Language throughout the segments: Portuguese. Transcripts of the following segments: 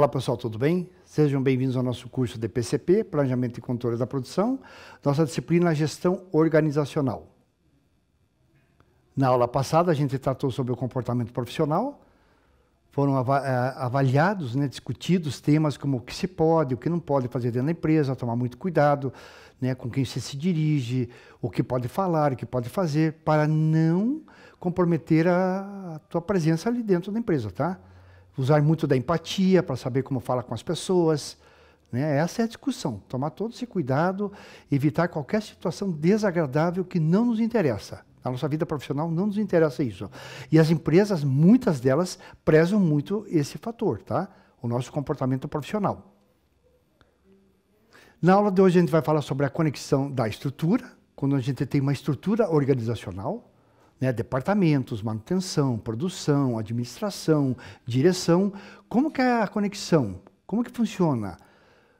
Olá pessoal, tudo bem? Sejam bem-vindos ao nosso curso de PCP, Planejamento e Controle da Produção, nossa disciplina Gestão Organizacional. Na aula passada a gente tratou sobre o comportamento profissional, foram avaliados, discutidos temas como o que se pode, o que não pode fazer dentro da empresa, tomar muito cuidado com quem você se dirige, o que pode falar, o que pode fazer, para não comprometer a tua presença ali dentro da empresa, tá? Usar muito da empatia para saber como fala com as pessoas. Essa é a discussão. Tomar todo esse cuidado, evitar qualquer situação desagradável que não nos interessa. Na nossa vida profissional não nos interessa isso. E as empresas, muitas delas, prezam muito esse fator, tá? O nosso comportamento profissional. Na aula de hoje a gente vai falar sobre a conexão da estrutura, quando a gente tem uma estrutura organizacional, departamentos, manutenção, produção, administração, direção. Como que é a conexão? Como que funciona?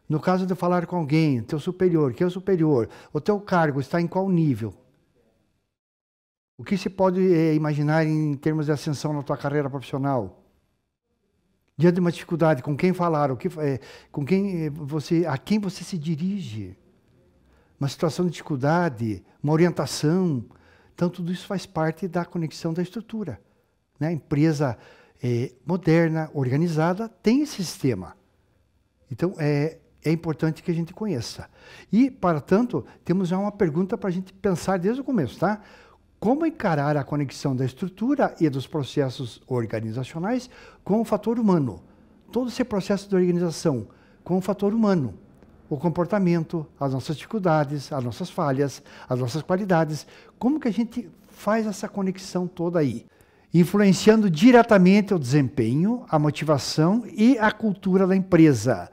No caso de falar com alguém, teu superior, que é o superior, o teu cargo está em qual nível? O que se pode imaginar em termos de ascensão na tua carreira profissional? Diante de uma dificuldade, com quem falar? A quem você se dirige? Uma situação de dificuldade, uma orientação. Então, tudo isso faz parte da conexão da estrutura. A empresa moderna, organizada, tem esse sistema. Então, é importante que a gente conheça. E, para tanto, temos já uma pergunta para a gente pensar desde o começo, tá? Como encarar a conexão da estrutura e dos processos organizacionais com o fator humano? Todo esse processo de organização com o fator humano. O comportamento, as nossas dificuldades, as nossas falhas, as nossas qualidades. Como que a gente faz essa conexão toda aí? Influenciando diretamente o desempenho, a motivação e a cultura da empresa.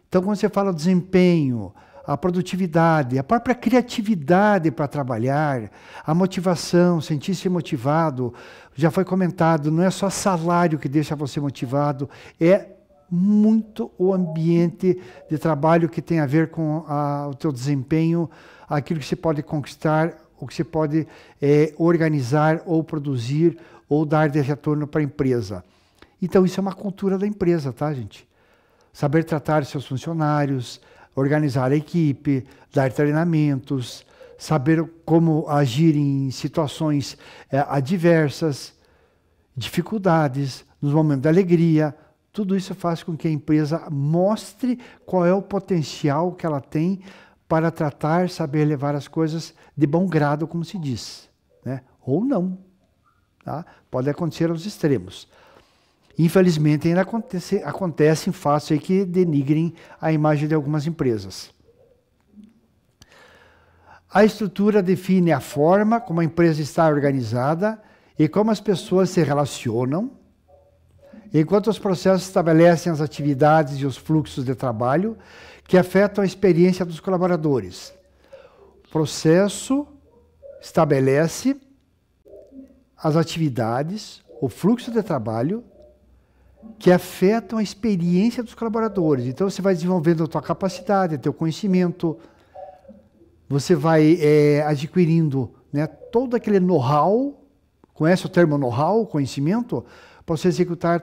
Então, quando você fala desempenho, a produtividade, a própria criatividade para trabalhar, a motivação, sentir-se motivado, já foi comentado, não é só salário que deixa você motivado, é muito o ambiente de trabalho que tem a ver com o teu desempenho, aquilo que você pode conquistar, o que você pode organizar ou produzir ou dar de retorno para a empresa. Então, isso é uma cultura da empresa, tá, gente? Saber tratar seus funcionários, organizar a equipe, dar treinamentos, saber como agir em situações adversas, dificuldades, nos momentos de alegria. Tudo isso faz com que a empresa mostre qual é o potencial que ela tem para tratar, saber levar as coisas de bom grado, como se diz. Ou não. Tá? Pode acontecer aos extremos. Infelizmente, ainda acontecem fatos aí que denigrem a imagem de algumas empresas. A estrutura define a forma como a empresa está organizada e como as pessoas se relacionam, enquanto os processos estabelecem as atividades e os fluxos de trabalho que afetam a experiência dos colaboradores. O processo estabelece as atividades, o fluxo de trabalho que afetam a experiência dos colaboradores. Então, você vai desenvolvendo a tua capacidade, o teu conhecimento, você vai adquirindo todo aquele know-how, conhece o termo know-how, conhecimento, para você executar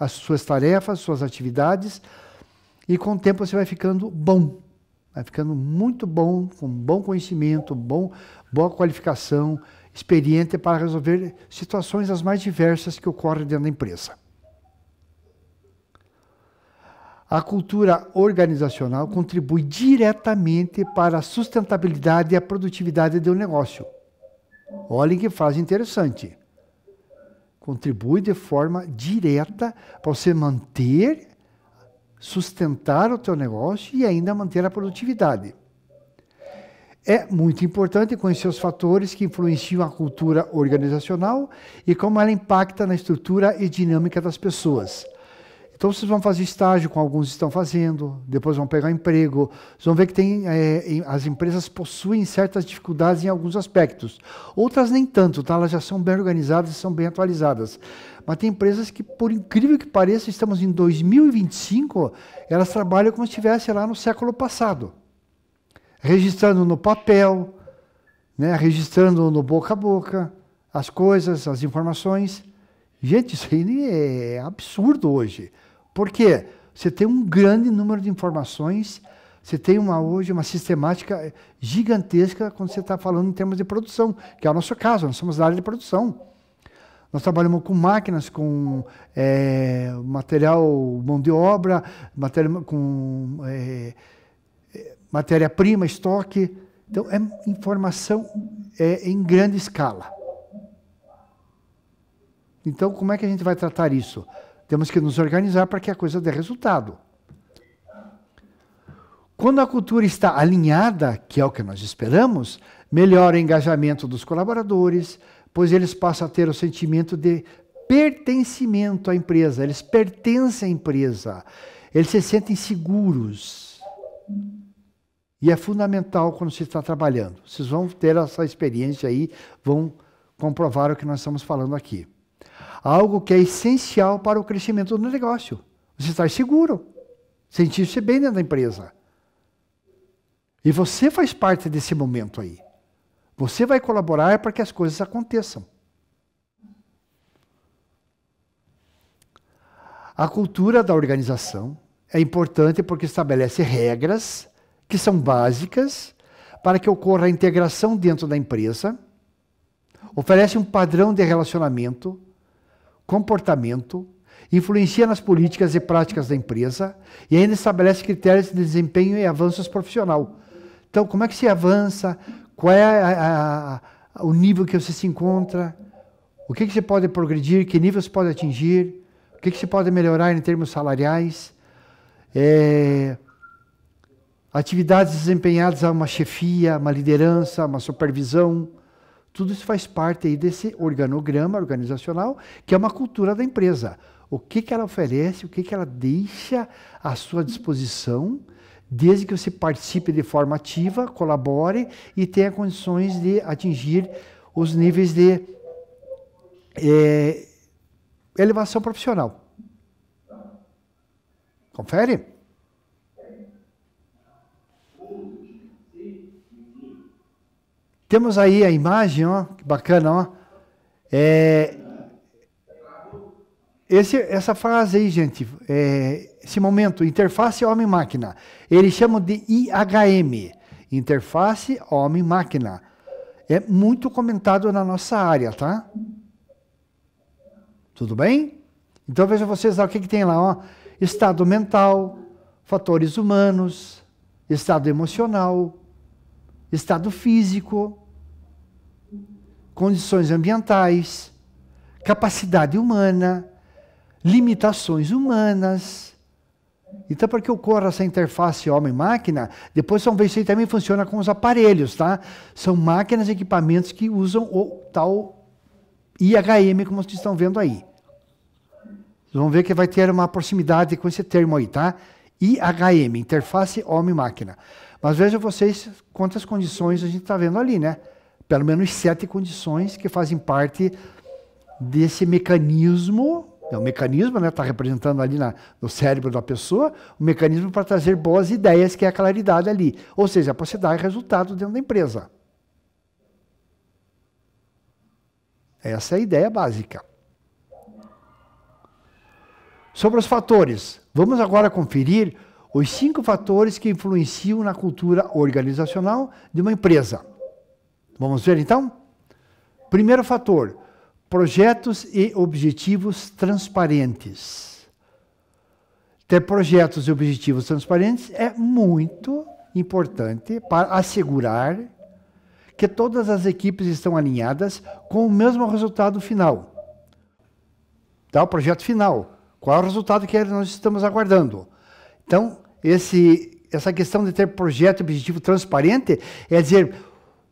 as suas tarefas, suas atividades, e com o tempo você vai ficando bom, vai ficando muito bom, com bom conhecimento, boa qualificação, experiente para resolver situações as mais diversas que ocorrem dentro da empresa. A cultura organizacional contribui diretamente para a sustentabilidade e a produtividade do negócio. Olhem que frase interessante. Contribui de forma direta para você manter, sustentar o teu negócio e ainda manter a produtividade. É muito importante conhecer os fatores que influenciam a cultura organizacional e como ela impacta na estrutura e dinâmica das pessoas. Então, vocês vão fazer estágio, como alguns estão fazendo, depois vão pegar emprego, vocês vão ver que as empresas possuem certas dificuldades em alguns aspectos. Outras nem tanto, tá? Elas já são bem organizadas e são bem atualizadas. Mas tem empresas que, por incrível que pareça, estamos em 2025, elas trabalham como se estivesse lá no século passado. Registrando no papel, registrando no boca a boca, as coisas, as informações. Gente, isso aí é absurdo hoje. Por quê? Você tem um grande número de informações, você tem hoje uma sistemática gigantesca quando você está falando em termos de produção, que é o nosso caso, nós somos da área de produção. Nós trabalhamos com máquinas, com material, mão de obra, com matéria-prima, estoque. Então, é informação em grande escala. Então, como é que a gente vai tratar isso? Temos que nos organizar para que a coisa dê resultado. Quando a cultura está alinhada, que é o que nós esperamos, melhora o engajamento dos colaboradores, pois eles passam a ter o sentimento de pertencimento à empresa, eles pertencem à empresa, eles se sentem seguros. E é fundamental quando se está trabalhando. Vocês vão ter essa experiência aí, vão comprovar o que nós estamos falando aqui. Algo que é essencial para o crescimento do negócio. Você estar seguro, sentir-se bem dentro da empresa. E você faz parte desse momento aí. Você vai colaborar para que as coisas aconteçam. A cultura da organização é importante porque estabelece regras que são básicas para que ocorra a integração dentro da empresa, oferece um padrão de relacionamento, comportamento, influencia nas políticas e práticas da empresa e ainda estabelece critérios de desempenho e avanços profissional. Então, como é que se avança? Qual é o nível que você se encontra? O que você pode progredir? Que nível você pode atingir? O que você pode melhorar em termos salariais? Atividades desempenhadas a uma chefia, uma liderança, uma supervisão. Tudo isso faz parte aí desse organograma organizacional, que é uma cultura da empresa. O que ela oferece, o que ela deixa à sua disposição, desde que você participe de forma ativa, colabore e tenha condições de atingir os níveis de elevação profissional. Confere? Temos aí a imagem, ó, que bacana, ó. Essa frase aí, gente, esse momento, interface homem-máquina, eles chamam de IHM, interface homem-máquina. É muito comentado na nossa área, tá? Tudo bem? Então vejam vocês lá, o que tem lá, ó. Estado mental, fatores humanos, estado emocional, estado físico, condições ambientais, capacidade humana, limitações humanas. Então, para que ocorra essa interface homem-máquina, depois vamos ver se isso também funciona com os aparelhos, tá? São máquinas e equipamentos que usam o tal IHM, como vocês estão vendo aí. Vocês vão ver que vai ter uma proximidade com esse termo aí, tá? IHM, interface homem-máquina. Mas vejam vocês quantas condições a gente está vendo ali, né? Pelo menos 7 condições que fazem parte desse mecanismo. É um mecanismo, né? Está representando ali no cérebro da pessoa, um mecanismo para trazer boas ideias, que é a claridade ali. Ou seja, para você dar resultado dentro da empresa. Essa é a ideia básica. Sobre os fatores, vamos agora conferir os 5 fatores que influenciam na cultura organizacional de uma empresa. Vamos ver então? Primeiro fator, projetos e objetivos transparentes. Ter projetos e objetivos transparentes é muito importante para assegurar que todas as equipes estão alinhadas com o mesmo resultado final. Tá? O projeto final. Qual é o resultado que nós estamos aguardando? Então, essa questão de ter projeto e objetivo transparente é dizer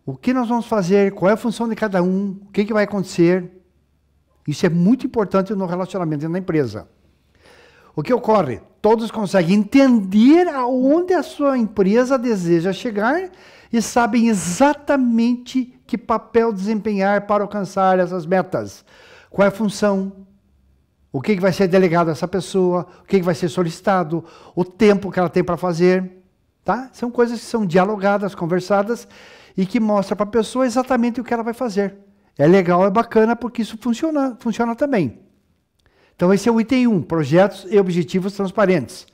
o que nós vamos fazer, qual é a função de cada um, o que vai acontecer. Isso é muito importante no relacionamento dentro da empresa. O que ocorre? Todos conseguem entender aonde a sua empresa deseja chegar e sabem exatamente que papel desempenhar para alcançar essas metas. Qual é a função? O que vai ser delegado a essa pessoa? O que vai ser solicitado? O tempo que ela tem para fazer? Tá? São coisas que são dialogadas, conversadas e que mostram para a pessoa exatamente o que ela vai fazer. É legal, é bacana, porque isso funciona também. Então, esse é o item 1, projetos e objetivos transparentes.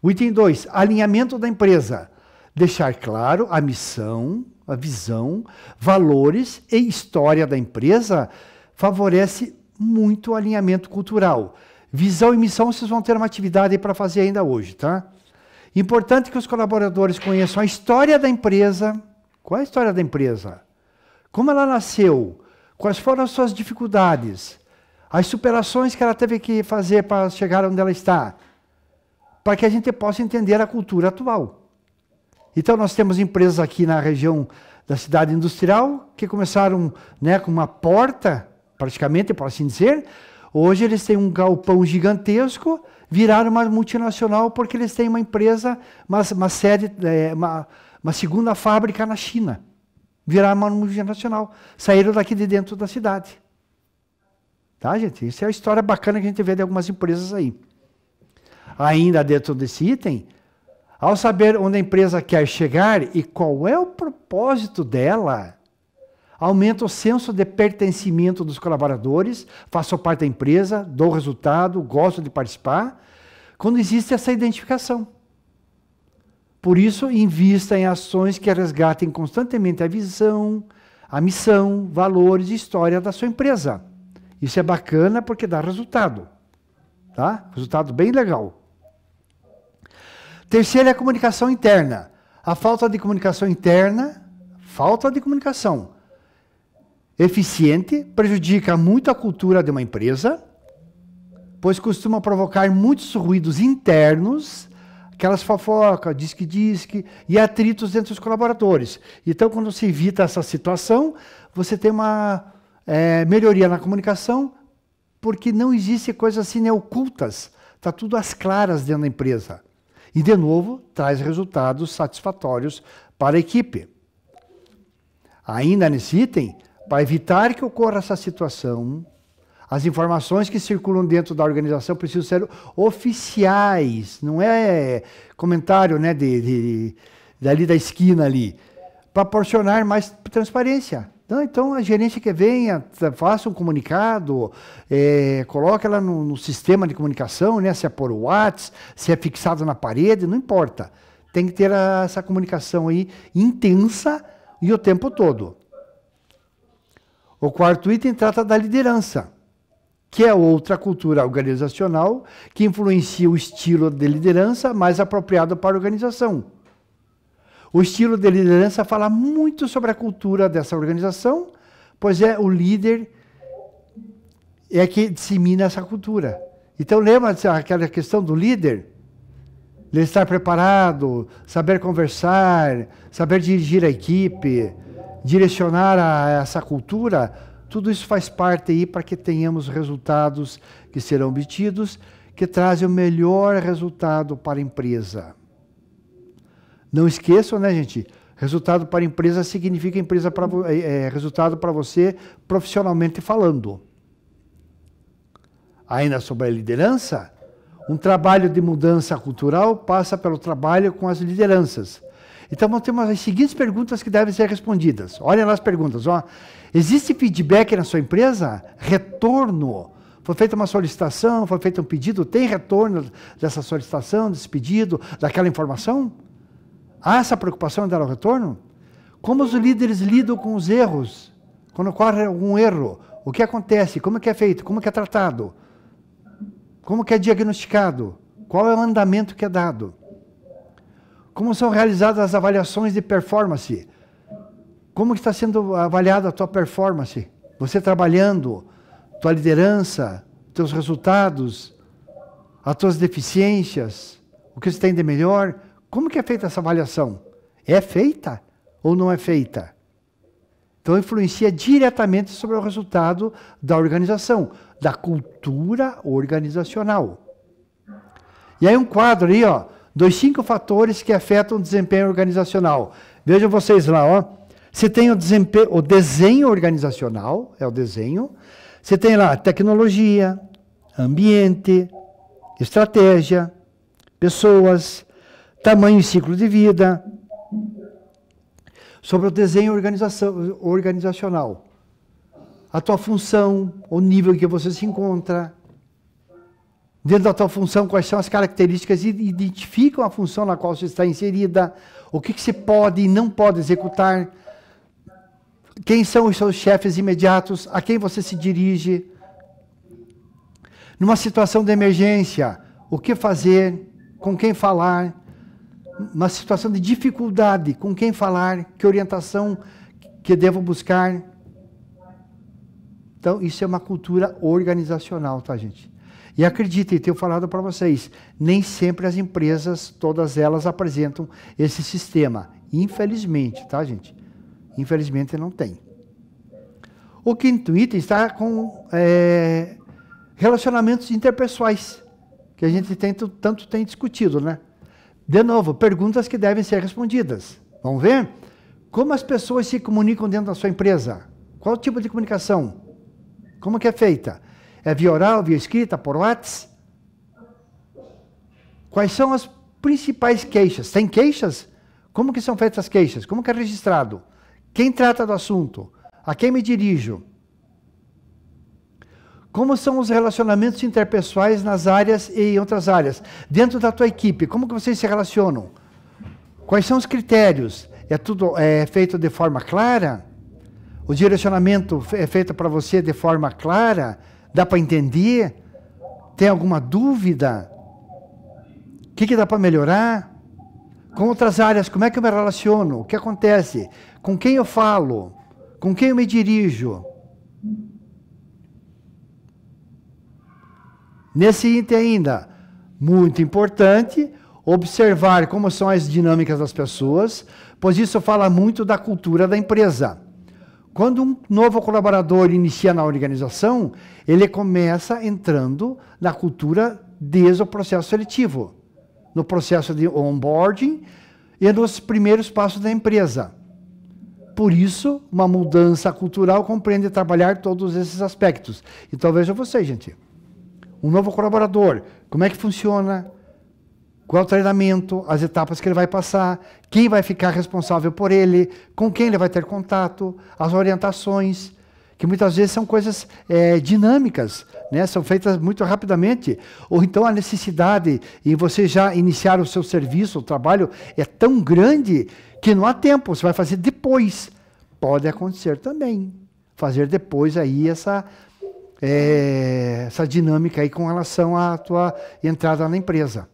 O item 2, alinhamento da empresa. Deixar claro a missão, a visão, valores e história da empresa favorece muito o alinhamento cultural. Visão e missão, vocês vão ter uma atividade para fazer ainda hoje, tá? Importante que os colaboradores conheçam a história da empresa. Qual é a história da empresa? Como ela nasceu? Quais foram as suas dificuldades? As superações que ela teve que fazer para chegar onde ela está? Para que a gente possa entender a cultura atual. Então, nós temos empresas aqui na região da cidade industrial que começaram, né, com uma porta, praticamente, por assim dizer. Hoje eles têm um galpão gigantesco, viraram uma multinacional porque eles têm uma empresa, uma sede, uma segunda fábrica na China. Viraram uma multinacional. Saíram daqui de dentro da cidade. Tá, gente? Isso é a história bacana que a gente vê de algumas empresas aí. Ainda dentro desse item, ao saber onde a empresa quer chegar e qual é o propósito dela, aumenta o senso de pertencimento dos colaboradores, faço parte da empresa, dou resultado, gosto de participar, quando existe essa identificação. Por isso, invista em ações que resgatem constantemente a visão, a missão, valores e história da sua empresa. Isso é bacana porque dá resultado. Tá? Resultado bem legal. Terceiro é a comunicação interna. A falta de comunicação interna, falta de comunicação eficiente, prejudica muito a cultura de uma empresa, pois costuma provocar muitos ruídos internos, aquelas fofocas, disque-disque, e atritos entre os colaboradores. Então, quando se evita essa situação, você tem uma melhoria na comunicação, porque não existe coisas assim ocultas. Está tudo às claras dentro da empresa. E, de novo, traz resultados satisfatórios para a equipe. Ainda nesse item, para evitar que ocorra essa situação, as informações que circulam dentro da organização precisam ser oficiais, não é comentário, né, dali da esquina ali, para proporcionar mais transparência. Então, a gerência que venha, faça um comunicado, coloque ela no sistema de comunicação, né, se é por WhatsApp, se é fixado na parede, não importa. Tem que ter essa comunicação aí intensa e o tempo todo. O quarto item trata da liderança, que é outra cultura organizacional que influencia o estilo de liderança mais apropriado para a organização. O estilo de liderança fala muito sobre a cultura dessa organização, pois é o líder que dissemina essa cultura. Então, lembra aquela questão do líder? Ele estar preparado, saber conversar, saber dirigir a equipe, direcionar essa cultura, tudo isso faz parte aí para que tenhamos resultados que serão obtidos, que trazem o melhor resultado para a empresa. Não esqueçam, né, gente? Resultado para a empresa significa resultado para você profissionalmente falando. Ainda sobre a liderança, um trabalho de mudança cultural passa pelo trabalho com as lideranças. Então, vamos ter as seguintes perguntas que devem ser respondidas. Olhem lá as perguntas. Ó. Existe feedback na sua empresa? Retorno? Foi feita uma solicitação? Foi feito um pedido? Tem retorno dessa solicitação, desse pedido, daquela informação? Há essa preocupação em dar o retorno? Como os líderes lidam com os erros? Quando ocorre algum erro, o que acontece? Como é que é feito? Como é que é tratado? Como que é diagnosticado? Qual é o andamento que é dado? Como são realizadas as avaliações de performance? Como está sendo avaliada a tua performance? Você trabalhando, tua liderança, teus resultados, as tuas deficiências, o que você tem de melhor? Como que é feita essa avaliação? É feita ou não é feita? Então, influencia diretamente sobre o resultado da organização, da cultura organizacional. E aí um quadro aí, ó, dos 5 fatores que afetam o desempenho organizacional. Vejam vocês lá, ó. Você tem o desenho organizacional, é o desenho. Você tem lá tecnologia, ambiente, estratégia, pessoas, tamanho e ciclo de vida. Sobre o desenho organizacional. A tua função, o nível em que você se encontra. Dentro da tua função, quais são as características que identificam a função na qual você está inserida, o que você pode e não pode executar, quem são os seus chefes imediatos, a quem você se dirige. Numa situação de emergência, o que fazer, com quem falar. Uma situação de dificuldade, com quem falar, que orientação que devo buscar. Então, isso é uma cultura organizacional, tá, gente? E acreditem, tenho falado para vocês, nem sempre as empresas, todas elas apresentam esse sistema. Infelizmente, tá, gente? Infelizmente não tem. O quinto item está com relacionamentos interpessoais, que a gente tanto tem discutido, né? De novo, perguntas que devem ser respondidas. Vamos ver? Como as pessoas se comunicam dentro da sua empresa? Qual tipo de comunicação? Como que é feita? É via oral, via escrita, por WhatsApp? Quais são as principais queixas? Tem queixas? Como que são feitas as queixas? Como que é registrado? Quem trata do assunto? A quem me dirijo? Como são os relacionamentos interpessoais nas áreas e em outras áreas? Dentro da tua equipe, como que vocês se relacionam? Quais são os critérios? É tudo feito de forma clara? O direcionamento é feito para você de forma clara? Dá para entender? Tem alguma dúvida? O que dá para melhorar? Com outras áreas, como é que eu me relaciono? O que acontece? Com quem eu falo? Com quem eu me dirijo? Nesse item ainda, muito importante, observar como são as dinâmicas das pessoas, pois isso fala muito da cultura da empresa. Quando um novo colaborador inicia na organização, ele começa entrando na cultura desde o processo seletivo, no processo de onboarding e nos primeiros passos da empresa. Por isso, uma mudança cultural compreende trabalhar todos esses aspectos. Então veja vocês, gente. Um novo colaborador, como é que funciona? Qual é o treinamento, as etapas que ele vai passar, quem vai ficar responsável por ele, com quem ele vai ter contato, as orientações, que muitas vezes são coisas dinâmicas, né? São feitas muito rapidamente. Ou então a necessidade em você já iniciar o seu serviço, o trabalho, é tão grande que não há tempo, você vai fazer depois. Pode acontecer também, fazer depois aí essa dinâmica aí com relação à tua entrada na empresa.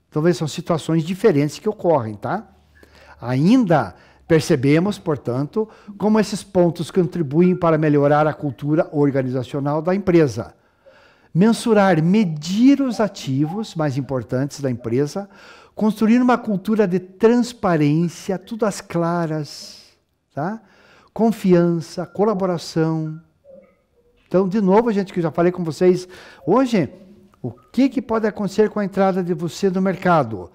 Talvez são situações diferentes que ocorrem, tá? Ainda percebemos, portanto, como esses pontos contribuem para melhorar a cultura organizacional da empresa. Mensurar, medir os ativos mais importantes da empresa, construir uma cultura de transparência, tudo às claras, tá? Confiança, colaboração. Então, de novo, gente, que eu já falei com vocês hoje, o que pode acontecer com a entrada de você no mercado?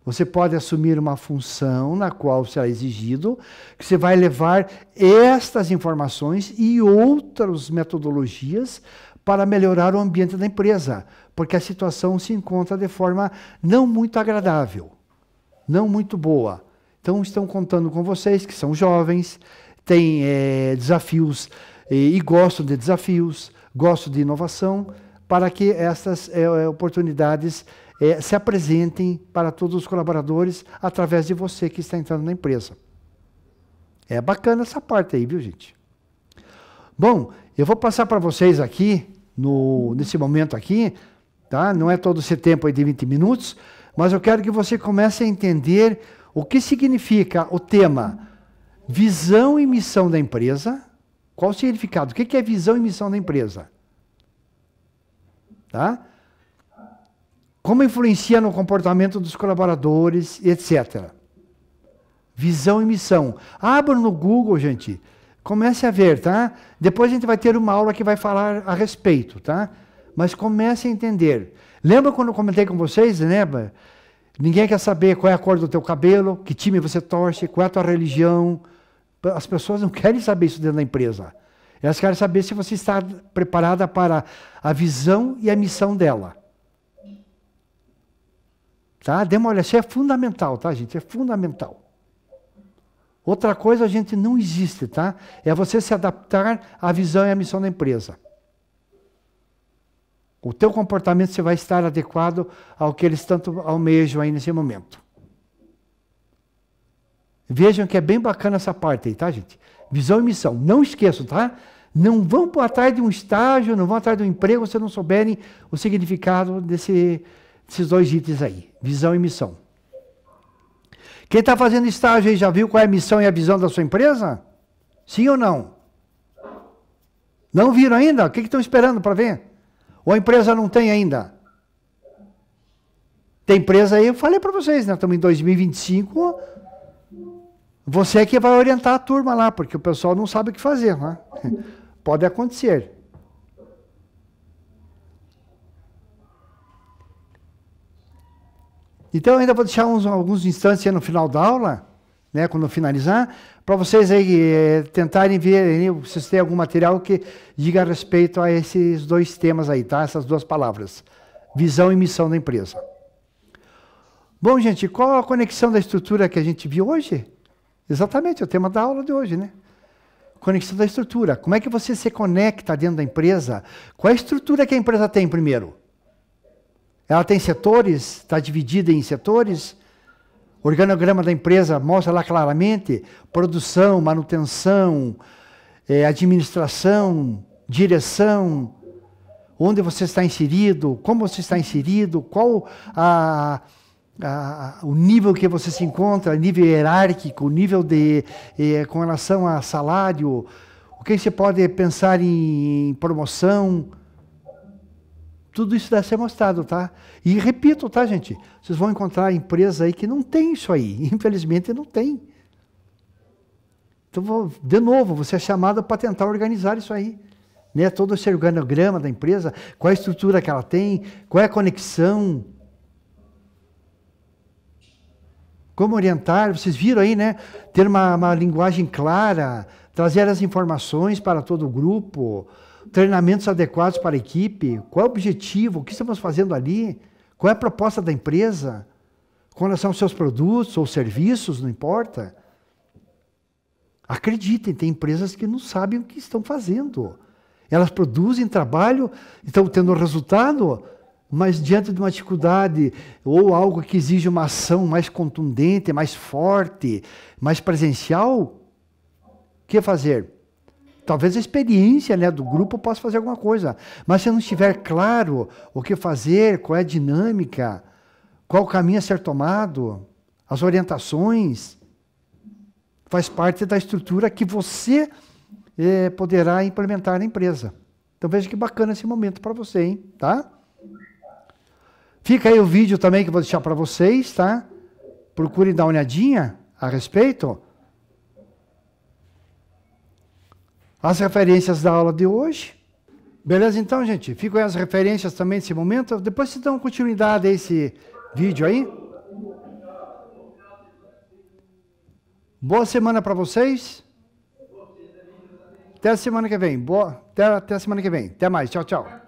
Você pode assumir uma função na qual será exigido que você vai levar estas informações e outras metodologias para melhorar o ambiente da empresa, porque a situação se encontra de forma não muito agradável, não muito boa. Então, estão contando com vocês, que são jovens, têm desafios e gostam de desafios, gostam de inovação, para que essas oportunidades se apresentem para todos os colaboradores através de você que está entrando na empresa. É bacana essa parte aí, viu, gente? Bom, eu vou passar para vocês aqui, nesse momento aqui, tá? Não é todo esse tempo aí de 20 minutos, mas eu quero que você comece a entender o que significa o tema visão e missão da empresa. Qual o significado? O que é visão e missão da empresa? Tá? Como influencia no comportamento dos colaboradores, etc. Visão e missão. Abra no Google, gente. Comece a ver, tá? Depois a gente vai ter uma aula que vai falar a respeito, tá? Mas comece a entender. Lembra quando eu comentei com vocês, né? Ninguém quer saber qual é a cor do teu cabelo, que time você torce, qual é a tua religião. As pessoas não querem saber isso dentro da empresa. Elas querem saber se você está preparada para a visão e a missão dela. Tá? Dê uma olhada, isso é fundamental, tá, gente? É fundamental. Outra coisa, a gente não existe, tá? É você se adaptar à visão e à missão da empresa. O teu comportamento você vai estar adequado ao que eles tanto almejam aí nesse momento. Vejam que é bem bacana essa parte aí, tá, gente? Visão e missão. Não esqueçam, tá? Não vão atrás de um estágio, não vão atrás de um emprego se não souberem o significado desses dois itens aí. Visão e missão. Quem está fazendo estágio aí já viu qual é a missão e a visão da sua empresa? Sim ou não? Não viram ainda? O que estão esperando para ver? Ou a empresa não tem ainda? Tem empresa aí, eu falei para vocês, né? Estamos em 2025. Você é que vai orientar a turma lá, porque o pessoal não sabe o que fazer, né? Pode acontecer. Então, eu ainda vou deixar alguns instantes aí no final da aula, né, quando eu finalizar, para vocês aí tentarem ver se vocês têm algum material que diga a respeito a esses dois temas aí, tá? Essas duas palavras. Visão e missão da empresa. Bom, gente, qual a conexão da estrutura que a gente viu hoje? Exatamente, é o tema da aula de hoje, né? Conexão da estrutura. Como é que você se conecta dentro da empresa? Qual é a estrutura que a empresa tem primeiro? Ela tem setores, está dividida em setores. O organograma da empresa mostra lá claramente produção, manutenção, administração, direção, onde você está inserido, como você está inserido, qual o nível que você se encontra, nível hierárquico, nível com relação a salário, o que você pode pensar em promoção. Tudo isso deve ser mostrado, tá? E repito, tá, gente? Vocês vão encontrar empresa aí que não tem isso aí. Infelizmente, não tem. Então, de novo, você é chamado para tentar organizar isso aí. Né? Todo esse organograma da empresa, qual a estrutura que ela tem, qual é a conexão. Como orientar, vocês viram aí, né? Ter uma linguagem clara, trazer as informações para todo o grupo, treinamentos adequados para a equipe, qual é o objetivo, o que estamos fazendo ali, qual é a proposta da empresa, com relação aos seus produtos ou serviços, não importa. Acreditem, tem empresas que não sabem o que estão fazendo. Elas produzem trabalho, estão tendo resultado, mas diante de uma dificuldade ou algo que exige uma ação mais contundente, mais forte, mais presencial, o que fazer? Talvez a experiência, né, do grupo possa fazer alguma coisa, mas se não estiver claro o que fazer, qual é a dinâmica, qual o caminho a ser tomado, as orientações, faz parte da estrutura que você poderá implementar na empresa. Então veja que bacana esse momento para você, hein? Tá? Fica aí o vídeo também que eu vou deixar para vocês, tá? Procurem dar uma olhadinha a respeito. As referências da aula de hoje. Beleza, então, gente? Ficam aí as referências também nesse momento. Depois vocês dão continuidade a esse vídeo aí. Boa semana para vocês. Até a semana que vem. Até a semana que vem. Até mais. Tchau, tchau.